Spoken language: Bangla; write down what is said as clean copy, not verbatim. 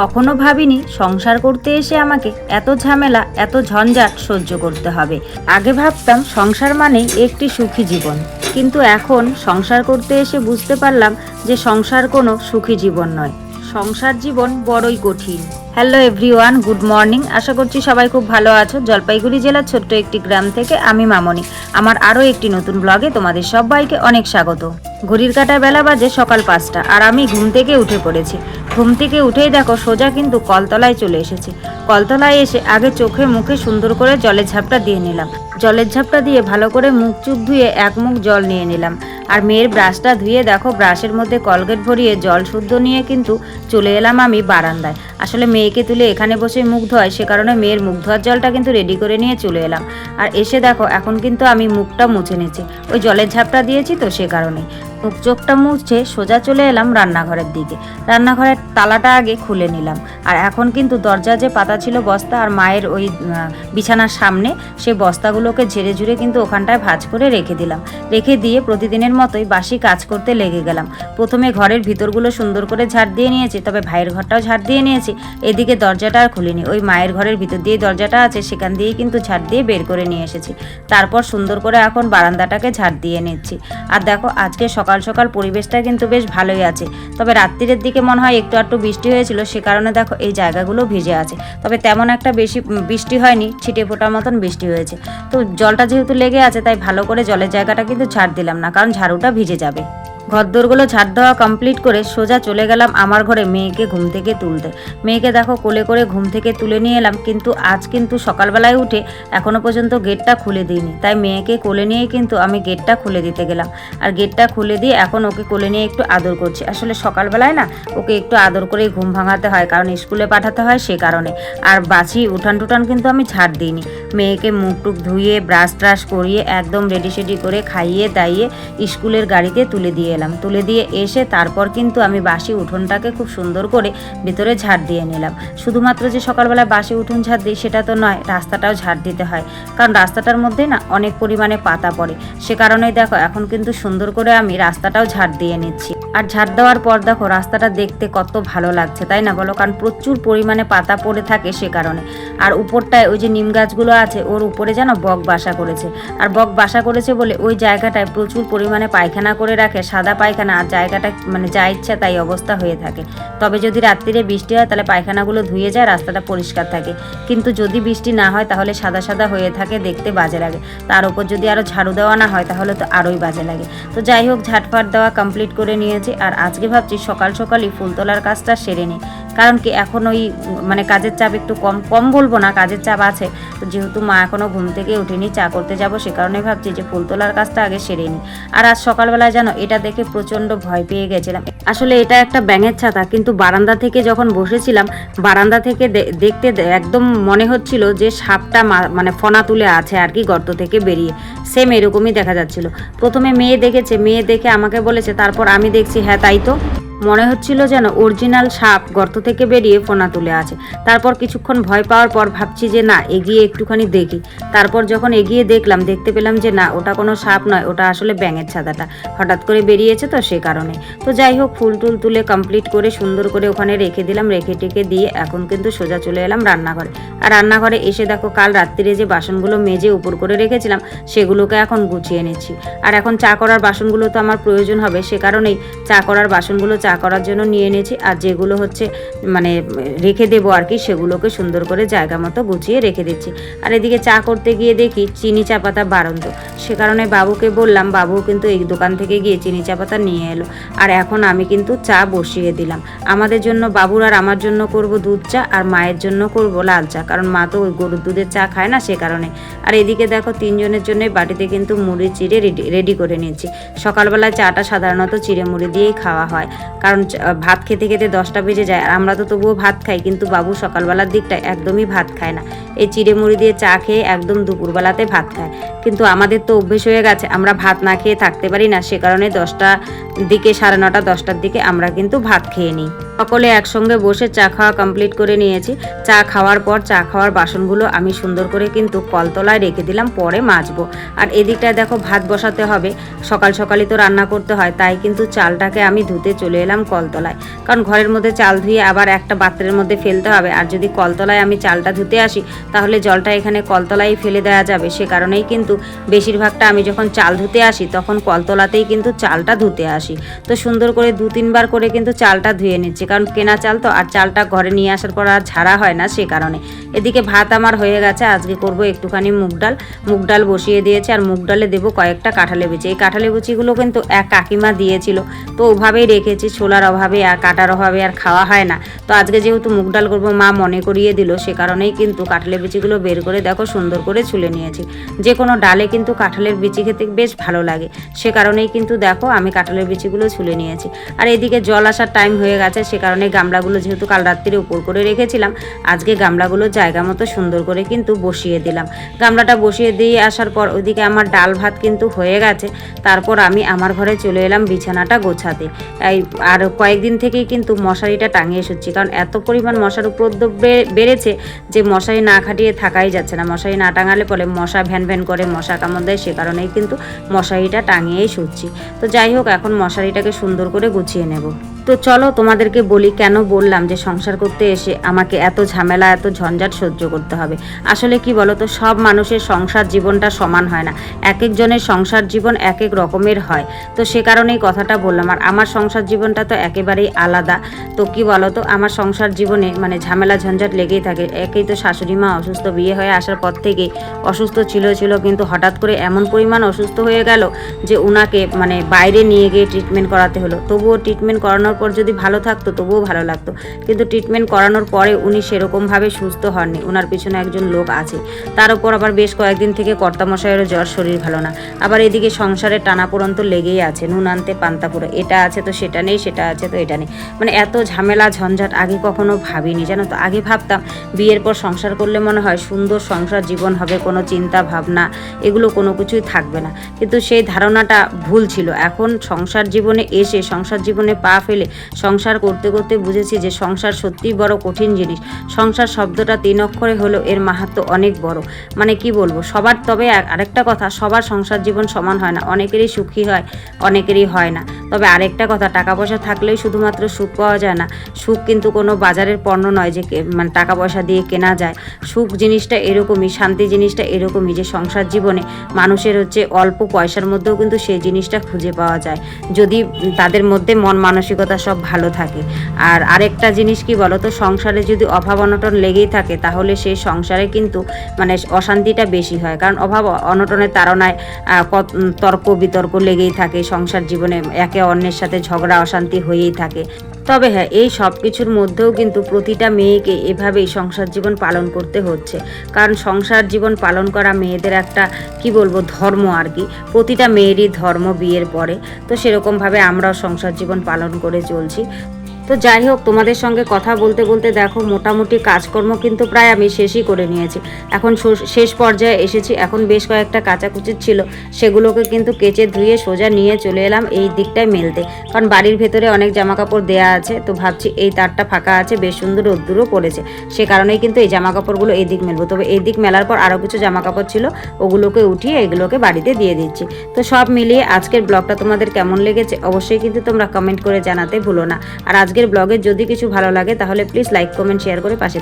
কখনো ভাবিনি সংসার করতে এসে আমাকে এত ঝামেলা এত ঝঞ্ঝাট সহ্য করতে হবে। আগে ভাবতাম সংসার মানেই একটি সুখী জীবন, কিন্তু এখন সংসার করতে এসে বুঝতে পারলাম যে সংসার কোনো সুখী জীবন নয়, সংসার জীবন বড়ই কঠিন। Hello everyone, good morning. আশা করছি সবাই খুব ভালো আছো। জলপাইগুড়ি জেলার ছোট্ট একটি গ্রাম থেকে আমি মামনি, আমার আরও একটি নতুন ব্লগে তোমাদের সবাইকে অনেক স্বাগত। ঘড়ির কাঁটায় বেলা বাজে সকাল 5টা, আর আমি ঘুম থেকে উঠে পড়েছি। ঘুম থেকে উঠেই দেখো সোজা কিন্তু কলতলায় চলে এসেছি। কলতলায় এসে আগে চোখে মুখে সুন্দর করে জলের ঝাপটা দিয়ে নিলাম। জলের ঝাপটা দিয়ে ভালো করে মুখ চুখ ধুয়ে এক মুখ জল নিয়ে নিলাম। আর মেয়ের ব্রাশটা ধুয়ে দেখো ব্রাশের মধ্যে কলগেট ভরিয়ে জল শুদ্ধ নিয়ে কিন্তু চলে এলাম আমি বারান্দায়। আসলে মেয়েকে তুলে এখানে বসে মুখ ধোয়, সে কারণে মেয়ের মুখ ধোয়ার জলটা কিন্তু রেডি করে নিয়ে চলে এলাম। আর এসে দেখো এখন কিন্তু আমি মুখটা মুছে নিচ্ছি, ওই জলের ঝাপটা দিয়েছি তো সে কারণেই। মুখ চোখটা মুছে সোজা চলে এলাম রান্নাঘরের দিকে। রান্নাঘরের তালাটা আগে খুলে নিলাম। আর এখন কিন্তু দরজা যে পাতা ছিল বস্তা আর মায়ের ওই বিছানার সামনে, সেই বস্তাগুলোকে ঝেড়ে ঝুড়ে কিন্তু ওখানটায় ভাঁজ করে রেখে দিলাম। রেখে দিয়ে প্রতিদিনের মতোই বাসি কাজ করতে লেগে গেলাম। প্রথমে ঘরের ভিতরগুলো সুন্দর করে ঝাড় দিয়ে নিয়েছি, তবে ভাইয়ের ঘরটাও ঝাড় দিয়ে নিয়েছি। এদিকে দরজাটা আর খুলিনি, ওই মায়ের ঘরের ভিতর দিয়ে দরজাটা আছে সেখান দিয়েই কিন্তু ঝাড় দিয়ে বের করে নিয়ে এসেছি। তারপর সুন্দর করে এখন বারান্দাটাকে ঝাড় দিয়ে নিচ্ছি। আর দেখো আজকে সকাল সকাল পরিবেশটা কিন্তু বেশ ভালোই আছে, তবে রাত্রির দিকে মনে হয় একটু একটু বৃষ্টি হয়েছিল, সে কারণে দেখো এই জায়গাগুলো ভিজে আছে। তবে তেমন একটা বেশি বৃষ্টি হয়নি, ছিটে ফোটার মতন বৃষ্টি হয়েছে। তো জলটা যেহেতু লেগে আছে তাই ভালো করে জলের জায়গাটা কিন্তু ঝাড় দিলাম না, কারণ ঝাড়ুটা ভিজে যাবে। ঘরদোরগুলো ঝাড় দেওয়া কমপ্লিট করে সোজা চলে গেলাম আমার ঘরে মেয়েকে ঘুম থেকে তুলতে। মেয়েকে দেখো কোলে করে ঘুম থেকে তুলে নিয়ে এলাম, কিন্তু আজ কিন্তু সকালবেলায় উঠে এখনও পর্যন্ত গেটটা খুলে দিইনি। তাই মেয়েকে কোলে নিয়েই কিন্তু আমি গেটটা খুলে দিতে গেলাম। আর গেটটা খুলে দিয়ে এখন ওকে কোলে নিয়ে একটু আদর করছি। আসলে সকালবেলায় না ওকে একটু আদর করেই ঘুম ভাঙাতে হয়, কারণ স্কুলে পাঠাতে হয় সে কারণে। আর বাসি উঠান টুটান কিন্তু আমি ঝাড় দিইনি। মেয়েকে মুখ টুক ধুয়ে ব্রাশ ট্রাশ করিয়ে একদম রেডি সেডি করে খাইয়ে দাইয়ে স্কুলের গাড়িতে তুলে দিয়ে এলাম। তুলে দিয়ে এসে তারপর কিন্তু আমি বাসি উঠোনটাকে খুব সুন্দর করে ভিতরে ঝাড় দিয়ে নিলাম। শুধুমাত্র যে সকালবেলা বাসি উঠোন ঝাড় দিই সেটা তো নয়, রাস্তাটাও ঝাড় দিতে হয়, কারণ রাস্তাটার মধ্যে না অনেক পরিমাণে পাতা পড়ে। সে কারণেই দেখো এখন কিন্তু সুন্দর করে আমি রাস্তাটাও ঝাড় দিয়ে নিচ্ছি। আর ঝাড় দেওয়ার পর দেখো রাস্তাটা দেখতে কত ভালো লাগছে, তাই না বলো? কারণ প্রচুর পরিমাণে পাতা পড়ে থাকে সে কারণে। আর উপরটায় ওই যে নিম গাছগুলো আছে ওর উপরে যেন বক বাসা করেছে। আর বক বাসা করেছে বলে ওই জায়গাটায় প্রচুর পরিমাণে পায়খানা করে রাখে, সাদা পায়খানা। আর জায়গাটা মানে যা ইচ্ছা তাই অবস্থা হয়ে থাকে। তবে যদি রাত্রিরে বৃষ্টি হয় তাহলে পায়খানাগুলো ধুয়ে যায়, রাস্তাটা পরিষ্কার থাকে। কিন্তু যদি বৃষ্টি না হয় তাহলে সাদা সাদা হয়ে থাকে, দেখতে বাজে লাগে। তার উপর যদি আরও ঝাড়ু দেওয়া না হয় তাহলে তো আরোই বাজে লাগে। তো যাই হোক, ঝাটফাট দেওয়া কমপ্লিট করে নিয়েছি। আর আজকে ভাবছি সকাল সকালই ফুল তোলার কাজটা সেরে নিই, কারণ কি এখন ওই মানে কাজের চাপ একটু কম বলবো না, কাজের চাপ আছে। তো যেহেতু মা এখনও ঘুম থেকে উঠেনি, চা করতে যাব, সে কারণে ভাবছি যে ফুল তোলার কাজটা আগে সেরে নিই। আর আজ সকালবেলায় জানো এটা দেখে প্রচণ্ড ভয় পেয়ে গেছিলাম। আসলে এটা একটা ব্যাঙের ছাতা, কিন্তু বারান্দা থেকে যখন বসেছিলাম বারান্দা থেকে দেখতে একদম মনে হচ্ছিল যে সাপটা মানে ফনা তুলে আছে আর কি গর্ত থেকে বেরিয়ে, সেম এরকমই দেখা যাচ্ছিল। প্রথমে মেয়ে দেখেছে, মেয়ে দেখে আমাকে বলেছে, তারপর আমি দেখছি হ্যাঁ তাই তো, মনে হচ্ছিল যেন অরিজিনাল সাপ গর্ত থেকে বেরিয়ে ফোনা তুলে আছে। তারপর কিছুক্ষণ ভয় পাওয়ার পর ভাবছি যে না এগিয়ে একটুখানি দেখি। তারপর যখন এগিয়ে দেখলাম, দেখতে পেলাম যে না ওটা কোনো সাপ নয়, ওটা আসলে ব্যাঙের ছাতাটা হঠাৎ করে বেরিয়েছে তো সে কারণে। তো যাই হোক, ফুল টুল তুলে কমপ্লিট করে সুন্দর করে ওখানে রেখে দিলাম। রেখে টেকে দিয়ে এখন কিন্তু সোজা চলে এলাম রান্নাঘরে। আর রান্নাঘরে এসে দেখো কাল রাত্রিরে যে বাসনগুলো মেজে উপর করে রেখেছিলাম সেগুলোকে এখন গুছিয়ে নিচ্ছি। আর এখন চা করার বাসনগুলো তো আমার প্রয়োজন হবে, সে কারণেই চা করার বাসনগুলো চা করার জন্য নিয়ে নিয়েছি। আর যেগুলো হচ্ছে মানে রেখে দেবো আর কি, সেগুলোকে সুন্দর করে জায়গা মতো গুছিয়ে রেখে দিচ্ছি। আর এদিকে চা করতে গিয়ে দেখি চিনি চা পাতা বাড়ন্ত, সে কারণে বাবুকে বললাম, বাবু কিন্তু এই দোকান থেকে গিয়ে চিনি চা পাতা নিয়ে এলো। আর এখন আমি কিন্তু চা বসিয়ে দিলাম। আমাদের জন্য, বাবুর আর আমার জন্য করব দুধ চা, আর মায়ের জন্য করব লাল চা, কারণ মা তো ওই গরুর দুধের চা খায় না সে কারণে। আর এদিকে দেখো তিনজনের জন্য বাটিতে কিন্তু মুড়ি চিড়ে রেডি করে নিচ্ছি। সকালবেলায় চাটা সাধারণত চিড়ে মুড়ি দিয়েই খাওয়া হয়, কারণ ভাত খেতে খেতে 10টা বেজে যায়। আর আমরা তো তবুও ভাত খাই, কিন্তু বাবু সকালবেলার দিকটা একদমই ভাত খায় না। এই চিড়ে মুড়ি দিয়ে চা খেয়ে একদম দুপুরবেলাতে ভাত খায়। কিন্তু আমাদের তো অভ্যেস হয়ে গেছে, আমরা ভাত না খেয়ে থাকতে পারি না, সে কারণে 10টার দিকে 9:30 10টার দিকে আমরা কিন্তু ভাত খেয়ে নিই। সকলে একসঙ্গে বসে চা খাওয়া কমপ্লিট করে নিয়েছি। চা খাওয়ার পর চা খাওয়ার বাসনগুলো আমি সুন্দর করে কিন্তু কলতলায় রেখে দিলাম, পরে মাজবো। আর এদিকটায় দেখো ভাত বসাতে হবে, সকাল সকালই তো রান্না করতে হয়, তাই কিন্তু চালটাকে আমি ধুতে চলে এলাম এলাম কলতলায়, কারণ ঘরের মধ্যে চাল ধুয়ে আবার একটা পাত্রের মধ্যে ফেলতে হবে, আর যদি কলতলায় আমি চালটা ধুতে আসি তাহলে জলটা এখানে কলতলায় ফেলে দেওয়া যাবে। সে কারণেই কিন্তু বেশিরভাগটা আমি যখন চাল ধুতে আসি তখন কলতলাতেই কিন্তু চালটা ধুতে আসি। তো সুন্দর করে 2-3 বার করে কিন্তু চালটা ধুয়ে নিচ্ছি, কারণ কেনা চাল তো, আর চালটা ঘরে নিয়ে আসার পর আর ঝাড়া হয় না, সে কারণে। এদিকে ভাত আমার হয়ে গেছে, আজকে করব একটুখানি মুগ ডাল বসিয়ে দিয়েছে, আর মুগ ডালে দেবো কয়েকটা কাঁঠালে বিচি। এই কাঁঠালে বিচিগুলো কিন্তু এক কাকিমা দিয়েছিল, তো ওভাবেই রেখেছি, ছোলার অভাবে আর কাটার অভাবে আর খাওয়া হয় না। তো আজকে যেহেতু মুগ ডাল করবো, মা মনে করিয়ে দিল, সে কারণেই কিন্তু কাঁঠালের বিচিগুলো বের করে দেখো সুন্দর করে ছুলে নিয়েছি। যে কোনো ডালে কিন্তু কাঁঠালের বিচি খেতে বেশ ভালো লাগে, সে কারণেই কিন্তু দেখো আমি কাঁঠালের বিচিগুলো ছুলে নিয়েছি। আর এদিকে জল আসার টাইম হয়ে গেছে, সে কারণে গামলাগুলো যেহেতু কাল রাত্রিরে উপর করে রেখেছিলাম, আজকে গামলাগুলো জায়গা মতো সুন্দর করে কিন্তু বসিয়ে দিলাম। গামলাটা বসিয়ে দিয়ে আসার পর ওইদিকে আমার ডাল ভাত কিন্তু হয়ে গেছে। তারপর আমি আমার ঘরে চলে এলাম বিছানাটা গোছাতে। আর কয়েকদিন থেকেই কিন্তু মশারিটা টাঙিয়ে শুচ্ছি, কারণ এত পরিমাণ মশার উপদ্রব বেড়েছে যে মশারি না খাটিয়ে থাকাই যাচ্ছে না। মশারি না টাঙালে পরে মশা ভ্যান ভ্যান করে, মশা কামড় দেয়, সে কারণেই কিন্তু মশারিটা টাঙিয়েই শুচ্ছি। তো যাই হোক, এখন মশারিটাকে সুন্দর করে গুছিয়ে নেব। তো চলো তোমাদেরকে বলি কেন বললাম যে সংসার করতে এসে আমাকে এত ঝামেলা এত ঝঞ্ঝাট সহ্য করতে হবে। আসলে কি বলো তো, সব মানুষের সংসার জীবনটা সমান হয় না, এক একজনের সংসার জীবন এক এক রকমের হয়। তো সে কারণেই কথাটা বললাম। আর আমার সংসার জীবনটা তো একেবারেই আলাদা। তো কি বলো তো, আমার সংসার জীবনে মানে ঝামেলা ঝঞ্ঝাট লেগেই থাকে। একেই তো শাশুড়ি মা অসুস্থ, বিয়ে হয়ে আসার পর থেকেই অসুস্থ ছিল কিন্তু হঠাৎ করে এমন পরিমাণ অসুস্থ হয়ে গেল যে উনাকে মানে বাইরে নিয়ে গিয়ে ট্রিটমেন্ট করাতে হলো। তবুও ট্রিটমেন্ট করানোর পর যদি ভালো থাকতো তবুও ভালো লাগতো, কিন্তু ট্রিটমেন্ট করানোর পরে উনি সেরকমভাবে সুস্থ হননি। ওনার পিছনে একজন লোক আছে, তার উপর আবার বেশ কয়েকদিন থেকে কর্তামশাইয়েরও জ্বর, শরীর ভালো না। আবার এদিকে সংসারে টানাপোড়ন তো লেগেই আছে, নুন আনতে পান্তা পুরো, এটা আছে তো সেটা নেই, সেটা আছে তো এটা নেই, মানে এত ঝামেলা ঝঞ্ঝাট আগে কখনো ভাবিনি জানো তো। আগে ভাবতাম বিয়ের পর সংসার করলে মনে হয় সুন্দর সংসার জীবন হবে, কোনো চিন্তা ভাবনা এগুলো কোনো কিছুই থাকবে না, কিন্তু সেই ধারণাটা ভুল ছিল। এখন সংসার জীবনে এসে, সংসার জীবনে পা ফেলে সংসার করতে করতে বুঝেছি যে সংসার সত্যিই বড় কঠিন জিনিস। সংসার শব্দটা 3 অক্ষরে হলেও এর মাহাত্ম্য অনেক বড়। মানে কি বলবো, সবার, তবে আরেকটা কথা, সবার সংসার জীবন সমান হয় না, অনেকেরই সুখী হয়, অনেকেরই হয় না। তবে আরেকটা কথা, টাকা পয়সা থাকলেই শুধুমাত্র সুখ পাওয়া যায় না। সুখ কিন্তু কোনো বাজারের পণ্য নয় যে মানে টাকা পয়সা দিয়ে কেনা যায়। সুখ জিনিসটা এরকমই, শান্তি জিনিসটা এরকমই, যে সংসার জীবনে মানুষের হচ্ছে অল্প পয়সার মধ্যেও কিন্তু সেই জিনিসটা খুঁজে পাওয়া যায়, যদি তাদের মধ্যে মন মানসিকতা সব ভালো থাকে। আর আরেকটা জিনিস কি বলো তো, সংসারে যদি অভাব অনটন লেগেই থাকে তাহলে সেই সংসারে কিন্তু মানে অশান্তিটা বেশি হয়, কারণ অভাব অনটনের তাড়নায় তর্ক বিতর্ক লেগেই থাকে সংসার জীবনে, একে অন্যের সাথে ঝগড়া অশান্তি হয়েই থাকে। তবে হ্যাঁ, এই সব কিছুর মধ্যেও কিন্তু প্রতিটা মেয়েকে এভাবেই সংসার জীবন পালন করতে হচ্ছে, কারণ সংসার জীবন পালন করা মেয়েদের একটা কি বলবো ধর্ম আর কি, প্রতিটা মেয়েরই ধর্ম বিয়ের পরে। তো সেরকমভাবে আমরাও সংসার জীবন পালন করে চলছি। তো যাই হোক, তোমাদের সঙ্গে কথা বলতে বলতে দেখো মোটামুটি কাজকর্ম কিন্তু প্রায় আমি শেষই করে নিয়েছি, এখন শেষ পর্যায়ে এসেছি। এখন বেশ কয়েকটা কাচাকুচি ছিল, সেগুলোকে কিন্তু কেচে ধুয়ে সোজা নিয়ে চলে এলাম এই দিকটায় মেলতে, কারণ বাড়ির ভেতরে অনেক জামাকাপড় দেয়া আছে। তো ভাবছি এই তারটা ফাঁকা আছে, বেশ সুন্দর রোদ্দুরও পড়েছে, সে কারণেই কিন্তু এই জামাকাপড়গুলো এই দিক মেলবো। তবে এই দিক মেলার পর আরও কিছু জামাকাপড় ছিল, ওগুলোকে উঠিয়ে এগুলোকে বাড়িতে দিয়ে দিচ্ছি। তো সব মিলিয়ে আজকের ব্লগটা তোমাদের কেমন লেগেছে অবশ্যই কিন্তু তোমরা কমেন্ট করে জানাতে ভুলো না। আর আজকের ব্লগে যদি কিছু ভালো লাগে তাহলে প্লিজ লাইক কমেন্ট শেয়ার করে পাশে